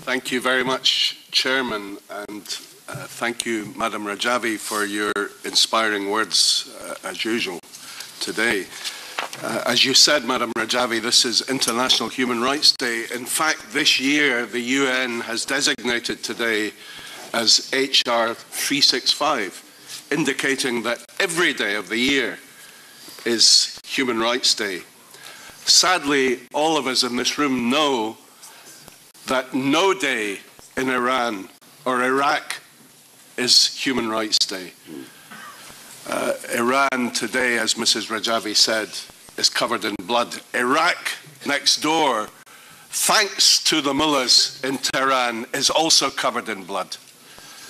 Thank you very much, Chairman, and thank you, Madam Rajavi, for your inspiring words, as usual, today. As you said, Madam Rajavi, this is International Human Rights Day. In fact, this year, the UN has designated today as HR 365, indicating that every day of the year is Human Rights Day. Sadly, all of us in this room know that no day in Iran or Iraq is Human Rights Day. Iran today, as Mrs. Rajavi said, is covered in blood. Iraq, next door, thanks to the mullahs in Tehran, is also covered in blood.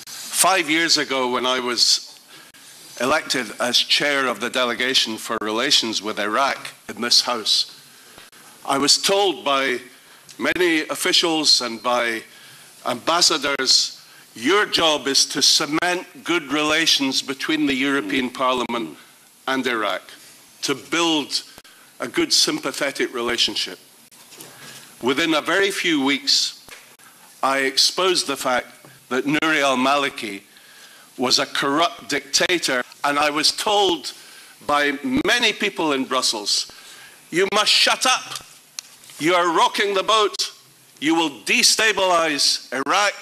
5 years ago, when I was elected as chair of the delegation for relations with Iraq in this House, I was told by many officials and by ambassadors, your job is to cement good relations between the European Parliament and Iraq, to build a good sympathetic relationship. Within a very few weeks, I exposed the fact that Nouri al-Maliki was a corrupt dictator, and I was told by many people in Brussels, you must shut up. You are rocking the boat. You will destabilize Iraq.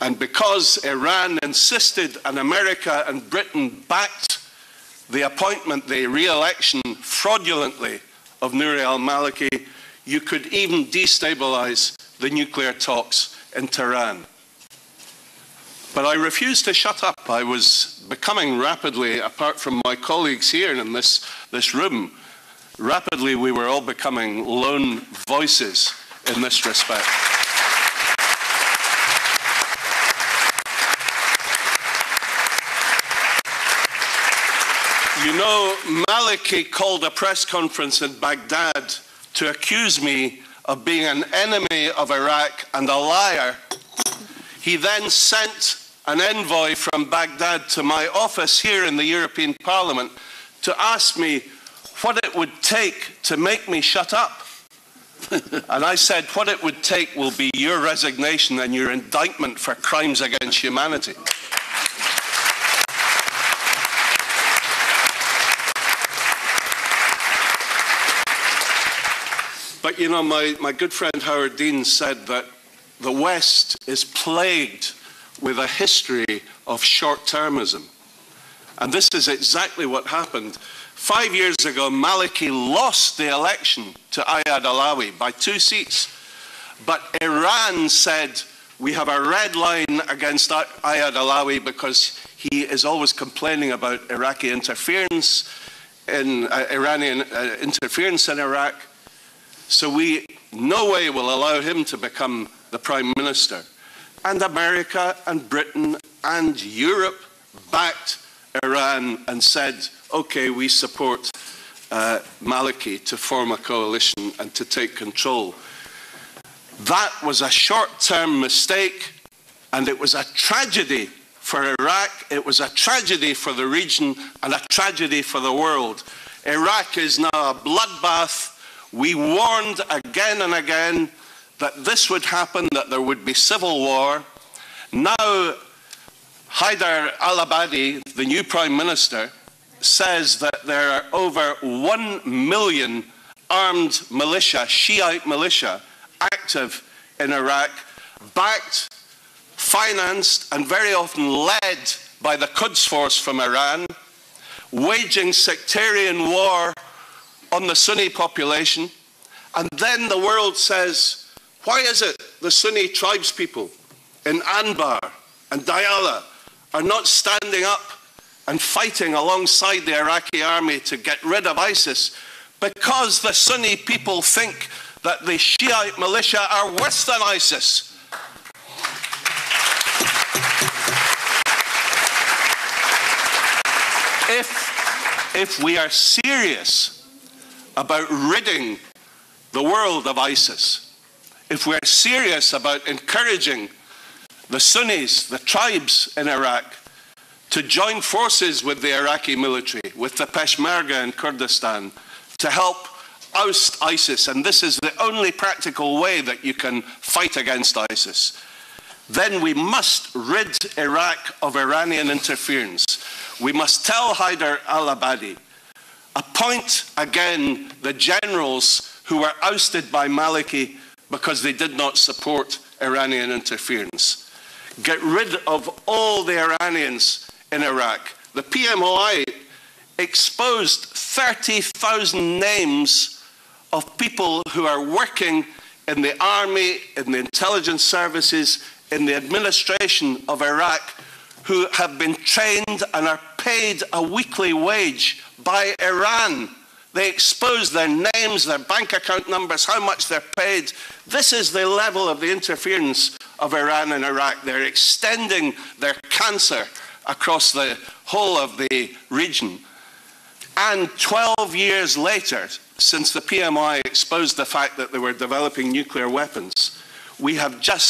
And because Iran insisted and America and Britain backed the appointment, the re-election fraudulently of Nouri al-Maliki, you could even destabilize the nuclear talks in Tehran. But I refused to shut up. I was becoming rapidly, apart from my colleagues here in this room, rapidly we were all becoming lone voices in this respect. You know, Maliki called a press conference in Baghdad to accuse me of being an enemy of Iraq and a liar. He then sent an envoy from Baghdad to my office here in the European Parliament to ask me what it would take to make me shut up. And I said, what it would take will be your resignation and your indictment for crimes against humanity. But you know, my good friend Howard Dean said that the West is plagued with a history of short-termism. And this is exactly what happened. 5 years ago, Maliki lost the election to Ayad Alawi by 2 seats. But Iran said, we have a red line against Ayad Alawi because he is always complaining about Iraqi interference in Iranian interference in Iraq. So we no way will allow him to become the Prime Minister. And America and Britain and Europe backed Iran and said, okay, we support Maliki to form a coalition and to take control. That was a short-term mistake, and it was a tragedy for Iraq, it was a tragedy for the region, and a tragedy for the world. Iraq is now a bloodbath. We warned again and again that this would happen, that there would be civil war. Now, Haider al-Abadi, the new Prime Minister, says that there are over 1 million armed militia, Shiite militia, active in Iraq, backed, financed, and very often led by the Quds Force from Iran, waging sectarian war on the Sunni population. And then the world says, why is it the Sunni tribespeople in Anbar and Diyala are not standing up and fighting alongside the Iraqi army to get rid of ISIS? Because the Sunni people think that the Shiite militia are worse than ISIS. If we are serious about ridding the world of ISIS, if we're serious about encouraging the Sunnis, the tribes in Iraq, to join forces with the Iraqi military, with the Peshmerga in Kurdistan, to help oust ISIS, and this is the only practical way that you can fight against ISIS, then we must rid Iraq of Iranian interference. We must tell Haider al-Abadi, appoint again the generals who were ousted by Maliki because they did not support Iranian interference. Get rid of all the Iranians in Iraq. The PMOI exposed 30,000 names of people who are working in the army, in the intelligence services, in the administration of Iraq, who have been trained and are paid a weekly wage by Iran. They expose their names, their bank account numbers, how much they're paid. This is the level of the interference of Iran in Iraq. They're extending their cancer across the whole of the region. And 12 years later, since the PMI exposed the fact that they were developing nuclear weapons, we have just